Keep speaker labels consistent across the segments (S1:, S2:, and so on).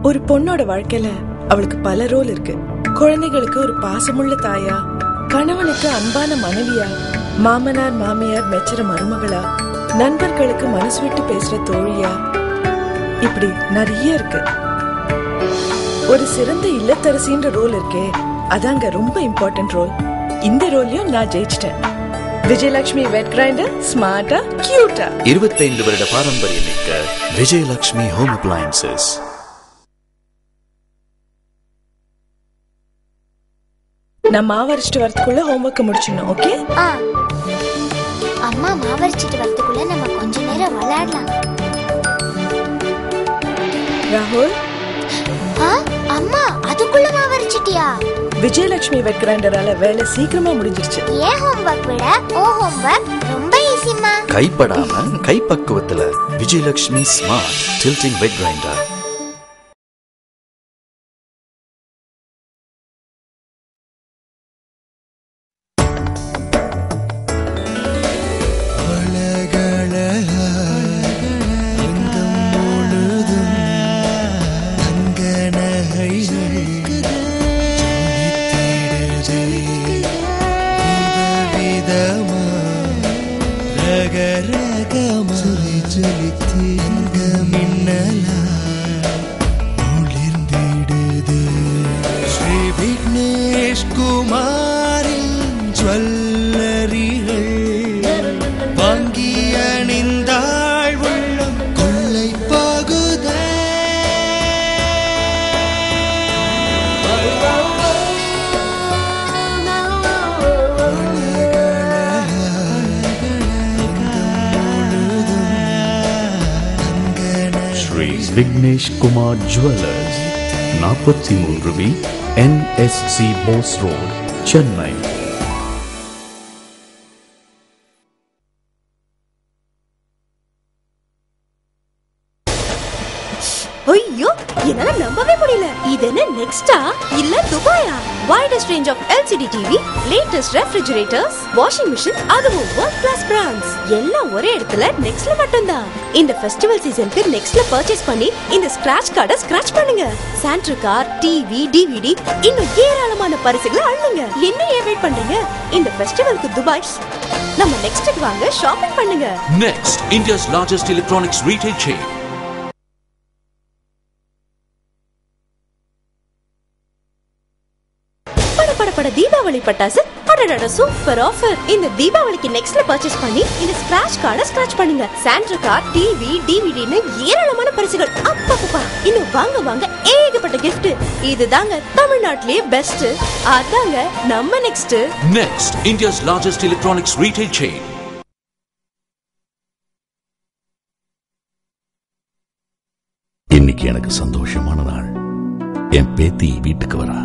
S1: ஒரு பொண்ணோட வாழ்க்கையில அவளுக்கு பல ரோல் இருக்கு. குழந்தைகளுக்கு ஒரு பாசமுள்ள தாயா, கணவனுக்கு அன்பான மனைவியா, மாமனார் மாமியார் மெச்சர மருமகளா, நண்பர்களுக்கு மனசு விட்டு பேசுற தோழியா, இப்படி நிறைய இருக்கு. ஒரு சிறந்த இல்லத்தரசின்ற ரோல் இருக்கே, அதாங்க ரொம்ப இம்பார்ட்டன்ட் ரோல். இந்த ரோல்லையும் நான் ஜெயிச்சிட்டேன். விஜயலட்சுமி வெட் கிரைண்டர், ஸ்மார்ட்டா கியூட்டா.
S2: 25 வருட பாரம்பரியம் மிக்க விஜயலட்சுமி ஹோம் அப்ளையன்சஸ்.
S1: நான் மாவரைச்சிட்டு வரதுக்குள்ள ஹோம்வொர்க் முடிச்சிடணும். ஓகே?
S3: அம்மா மாவரைச்சிட்டு வரதுக்குள்ள நம்ம கொஞ்ச நேரம் விளையாடலாம்.
S1: ராகுல்,
S3: அம்மா அதுக்குள்ள மாவரைச்சிட்டியா?
S1: விஜயலட்சுமி வெட் கிரைண்டரால வேலை சீக்கிரமா முடிஞ்சிருச்சு.
S3: ஏன் ஹோம்வொர்க் விட ஓ ஹோம்வொர்க் ரொம்ப ஈஸிமா.
S2: கைப்படாம கைப்பக்குவத்துல Vijayalakshmi smart tilting wet grinder.
S4: Sri Vignesh குமாரின் ஜுவல்லரிகள் வாங்கி அணிந்தாள் உள்ளம் கொள்ளை போகுதே.
S5: Sri Vignesh Kumar jewellers, 43B NSC Bose road, Chennai.
S6: ஐயோ, என்னால நம்பவே முடியல. இது என்ன நெக்ஸ்டா இல்ல துபாயா? Widest range of LCD TV, latest refrigerators, washing machine, அதுவும் world class brands எல்லாம் ஒரே இடத்துல நெக்ஸ்ட்ல மட்டும்தான். இந்த ஃபெஸ்டிவல் சீசனுக்கு நெக்ஸ்ட்ல பர்ச்சேஸ் பண்ணி இந்த ஸ்கிராட்ச் கார்டை ஸ்கிராட்ச் பண்ணுங்க. சாண்ட்ரா கார், டிவி, டிவிடி, இன்னும் ஏராளமான பரிசுகளை அள்ளுங்க. என்ன வெயிட் பண்றீங்க? இந்த ஃபெஸ்டிவலுக்கு துபாய் நம்ம நெக்ஸ்ட்க்கு வாங்க, ஷாப்பிங் பண்ணுங்க.
S7: Next, India's largest electronics retail chain.
S6: பட தீபாவளி பட்டாசு, அடடட சூப்பர் ஆஃபர். இந்த தீபாவளிக்கு நெக்ஸ்ட்ல பர்ச்சேஸ் பண்ணி இந்த ஸ்கிராட்ச் கார்டை ஸ்கிராட்ச் பண்ணுங்க. சாண்ட்ரா கார், டிவி, டிவிடின்னு ஏராளமான பரிசுகள். அப்பப்பா, இன்னும் வாங்க வாங்க ஏகப்பட்ட gift. இதுதாங்க தமிழ்நாட்டிலேயே பெஸ்ட். அதாங்க நம்ம next.
S7: Next, India's largest electronics retail chain.
S5: இன்னைக்கு எனக்கு சந்தோஷமான நாள். என் பேத்தி வீட்டுக்கு வரா.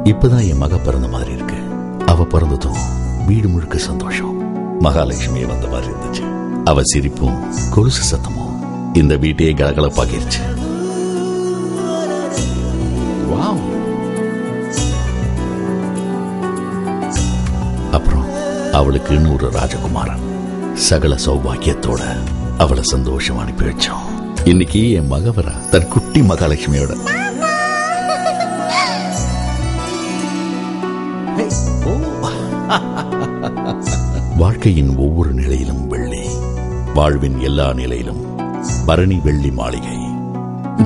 S5: இப்பதான் என் மக பிறந்த மாதிரி இருக்கு. அவ பிறந்ததும் வீடு முழுக்க சந்தோஷம். மகாலட்சுமி வந்த மாதிரி இருந்துச்சு. அவ சிரிப்பும் கொலுசு சத்தமும் இந்த வீட்டையே கலகலப்பாக்கிருச்சு. அப்புறம் அவளுக்கு இன்னொரு ராஜகுமாரன். சகல சௌபாக்கியத்தோட அவளை சந்தோஷம் அனுப்பி வச்சோம். இன்னைக்கு என் மக வரா தன் குட்டி மகாலட்சுமியோட. வாழ்க்கையின் ஒவ்வொரு நிலையிலும் வெள்ளி, வாழ்வின் எல்லா நிலையிலும் பரணி வெள்ளி மாளிகை.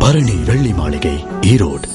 S5: பரணி வெள்ளி மாளிகை, Erode.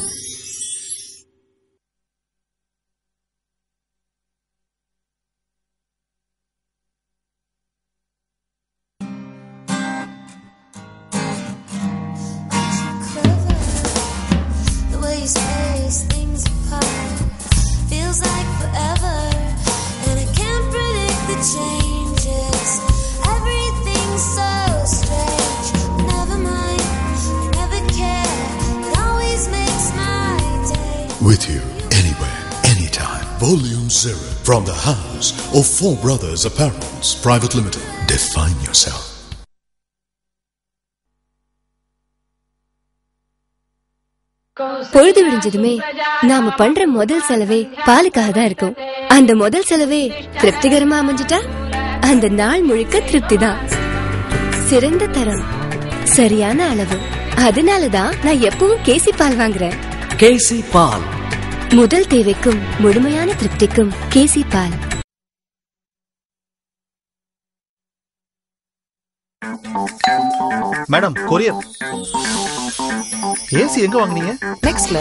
S8: With you, anywhere, anytime. Volume 0 from the house of Four Brothers Apparels Private Limited. Define yourself.
S9: பொழுது விடிஞ்சதுமே நாம பண்ற முதல் செலவே பாலுக்காக தான் இருக்கும். அந்த முதல் செலவே திருப்திகரமா அமைஞ்சிட்டா அந்த நாள் முழுக்க திருப்தி தான். சிறந்த தரம், சரியான அளவு, அதனாலதான் நான் எப்பவும் கேசி பால் வாங்குறேன்.
S2: கேசி பால்,
S9: முதல் தேவைக்கும் முழுமையான திருப்திக்கும் கேசி பால்.
S10: Madam, courier. ஏசி எங்க வாங்குனீங்க?
S1: நெக்ஸ்ட்ல.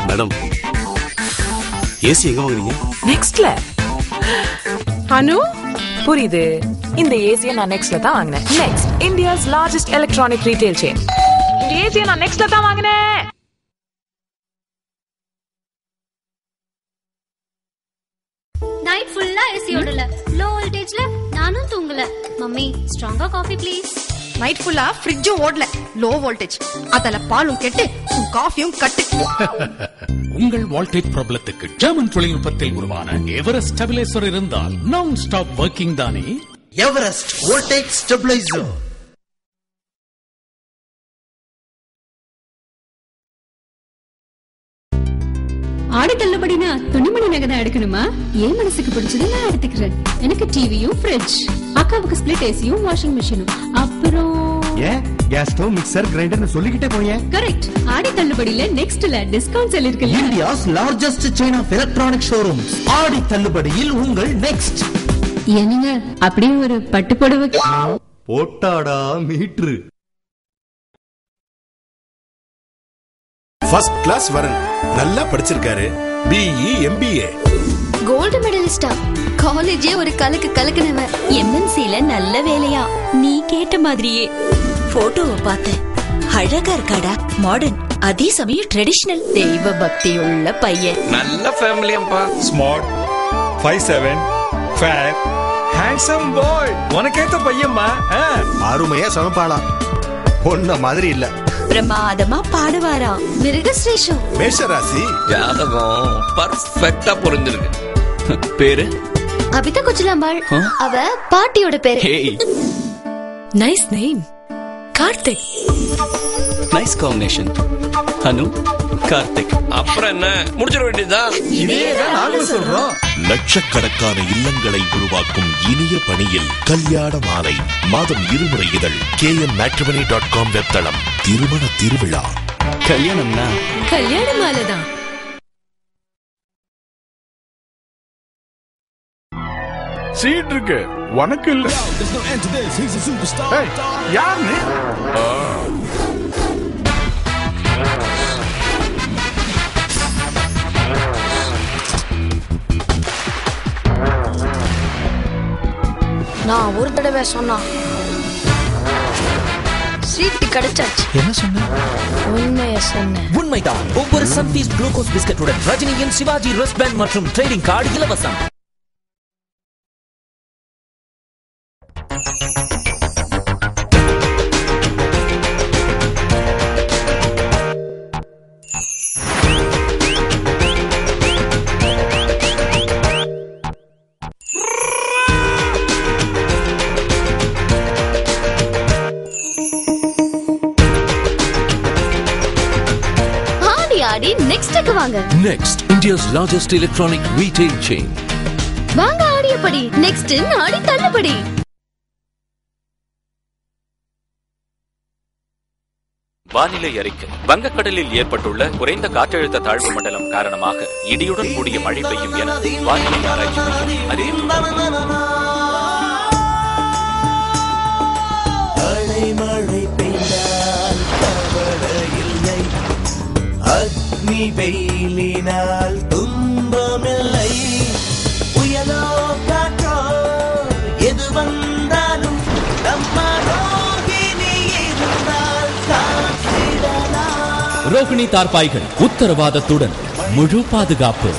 S2: மேடம், ஏசி எங்க வாங்குனீங்க?
S1: நெக்ஸ்ட்ல. அனு, புரியுது. இந்த ஏசியை நான் நெக்ஸ்ட்ல தான் வாங்கினேன். Next, India's largest electronic retail chain. இந்த ஏசியை நான் நெக்ஸ்ட்ல தான் வாங்கினேன்.
S11: நைட் ஃபுல்லா ஏசி ஓடல. லோ வோல்டேஜ்ல நானும் தூங்கல. மம்மி, ஸ்ட்ராங்கா காஃபி ப்ளீஸ்.
S6: நைட் ஃபுல்லா ஃப்ரிட்ஜும் ஓடல. Low voltage. அதல பாலும் கெட்டு, காஃபியும் கட்டு.
S12: உங்கள் வோல்டேஜ் ப்ராப்ளத்துக்கு ஜெர்மன் தொழில்நுட்பத்தில் உருவான எவரெஸ்ட் ஸ்டெபிலைசர் இருந்தால் நான் ஸ்டாப் வர்க்கிங் தானே.
S10: Everest voltage stabiliser.
S13: ஆடி தள்ளுபடினா துணிமணி நகை தான் எடுக்கணுமா? என் மனசுக்கு பிடிச்சது நான் எடுத்துக்கிறேன். எனக்கு டிவியும் ஃப்ரிட்ஜ், அக்காவுக்கு ஸ்பிளிட் ஏசியும் வாஷிங் மிஷினும், அப்புறம்
S10: ஏன் கேஸ் ஸ்டவ், மிக்சர், கிரைண்டர்னு சொல்லிக்கிட்டே போறீங்க.
S13: கரெக்ட். ஆடி தள்ளுபடியில நெக்ஸ்ட்ல டிஸ்கவுண்ட் சேல் இருக்குல்ல.
S10: India's largest chain of electronic showrooms. Aadi தள்ளுபடியில் உங்கள் நெக்ஸ்ட்.
S13: என்னங்க அப்படியே ஒரு பட்டு புடவை
S10: போட்டாடா மீட்ரு.
S14: ஃபர்ஸ்ட் கிளாஸ் வரன், நல்லா படிச்சிருக்காரு. பிஇ எம்பிஏ,
S9: கோல்டு மெடலிஸ்டா, காலேஜே ஒரு கலக்கு கலக்குனவன்.
S6: எம்என்சில நல்ல வேலையா? நீ கேட்ட மாதிரியே. போட்டோவை பார்த்தேன். அழகா இருக்காடா. மாடர்ன், அதே சமயம் ட்ரெடிஷனல். தெய்வ பக்தி உள்ள பையன்.
S15: நல்ல ஃபேமிலியாம்பா.
S16: Smart, 5'7", fair, handsome boy. உனக்கேத்த பையன்மா.
S10: அருமையா சமைப்பாளா, பொண்ண மாதிரி இல்ல.
S6: பிரமாதமா பாடுவாரா. மிருகஸ்ரேஷம்.
S14: மேஷராசி.
S15: ஜாதகம் பர்ஃபெக்ட்டா புரிஞ்சிருக்கு. பேரு
S9: அபிதா கொச்சலாம்பாள். அவ பாட்டியோட பேரு.
S6: Nice name. Karthik.
S2: Nice combination. Anu, Karthik.
S15: அப்புறம் என்ன, முடிச்சிட வேண்டியதா?
S10: இதேதான் நாங்களும் சொல்றோம்.
S14: லட்சக்கணக்கான இல்லங்களை உருவாக்கும் இனிய பணியில் கல்யாண மாலை. மாதம் 2 முறை இதழ். kmmatrimony.com வெப்தளம். திருமண திருவிழா.
S2: கல்யாணம்னா
S6: கல்யாண மாலைதான்.
S16: சீட் இருக்கு, உனக்கு இல்ல. யாருன்னு
S6: நான் ஒரு தடவை சொன்னா சீட்டு கிடைச்சாச்சு.
S10: என்ன சொன்ன?
S6: உண்மைய சொன்ன.
S17: உண்மைதான். ஒவ்வொரு சன்ஃபீஸ்ட் குளுக்கோஸ் பிஸ்கட்டுடன் ரஜினியின் சிவாஜி ரெஸ்ட்பேண்ட் மற்றும் ட்ரேடிங் கார்டு இலவசம்.
S9: நெக்ஸ்ட்க்கு வாங்க.
S7: Next, India's largest electronic retail chain.
S9: வாங்க ஆடியபடி. நெக்ஸ்ட் ஆடி தள்ளுபடி.
S18: வானிலை அறிக்கை. வங்கக்கடலில் ஏற்பட்டுள்ள குறைந்த காற்றழுத்த தாழ்வு மண்டலம் காரணமாக இடியுடன் கூடிய மழை பெய்யும் என வானிலை ஆராய்ச்சி மையம் அறிவித்துள்ளது.
S4: மழை பெய்தால் கவலை இல்லை, அக்னி வெயிலினால் துன்பமில்லை. புயலோ காற்றோ எது வந்தாலும் நம்ம ரோகிணி இருந்தால் காத்திடலாம்.
S12: ரோகிணி தார்பாய்கள் உத்தரவாதத்துடன் முழு பாதுகாப்பு.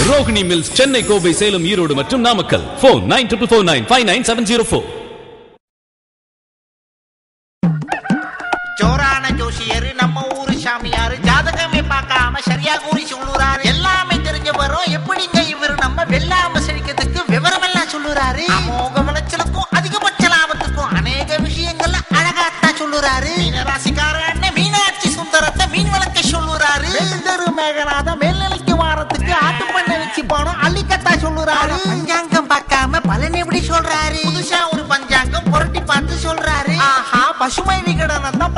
S12: ரோகிணி மில்ஸ், சென்னை, கோவை, சேலம், ஈரோடு மற்றும் நாமக்கல். போன் 9449599704.
S19: ஜோரான ஜோசியர் நம்ம ஊரு சாமியாரு ஜாதகமே பார்க்காம சரியா கூறி சொல்லுறாரு. எல்லாமே தெரிஞ்ச வரும் எப்படிங்க இவரு நம்ம வெள்ளாம செழிக்கிறதுக்கு விவரம் எல்லாம் சொல்லுறாரு. அமோக விளைச்சலுக்கும் அதிகபட்ச லாபத்துக்கும் அநேக விஷயங்கள்ல அழகாத்தான் சொல்லுறாரு. மீனராசிக்காரன் மீனாட்சி சுந்தரத்தை மீன் வளர்க்க சொல்லுறாரு. வெள்ளரு மேகநாதம் மேல்நிலைக்கு வாரத்துக்கு ஆட்டு பண்ண வச்சு போனோம் அள்ளிக்கத்தா சொல்லுறாரு. பஞ்சாங்கம் பார்க்காம பலன் எப்படி சொல்றாரு. புதுசா ஒரு பஞ்சாங்கம் புரட்டி பார்த்து சொல்றாரு. ஆஹா, பசுமை விகடனம் தான்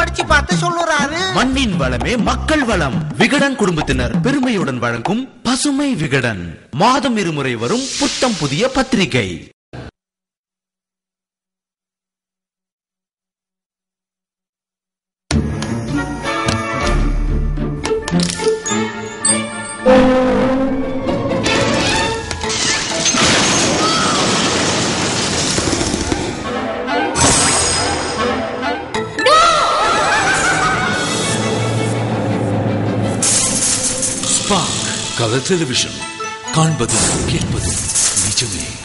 S19: வந்து சொல்லுறாரு.
S10: மண்ணின் வளமே மக்கள் வளம். விகடன் குடும்பத்தினர் பெருமையுடன் வழங்கும் பசுமை விகடன் மாதம் இருமுறை வரும் புத்தம் புதிய பத்திரிகை.
S7: கலர் டெலிவிஷன் காண்பதும் கேட்பதும் நிஜமே.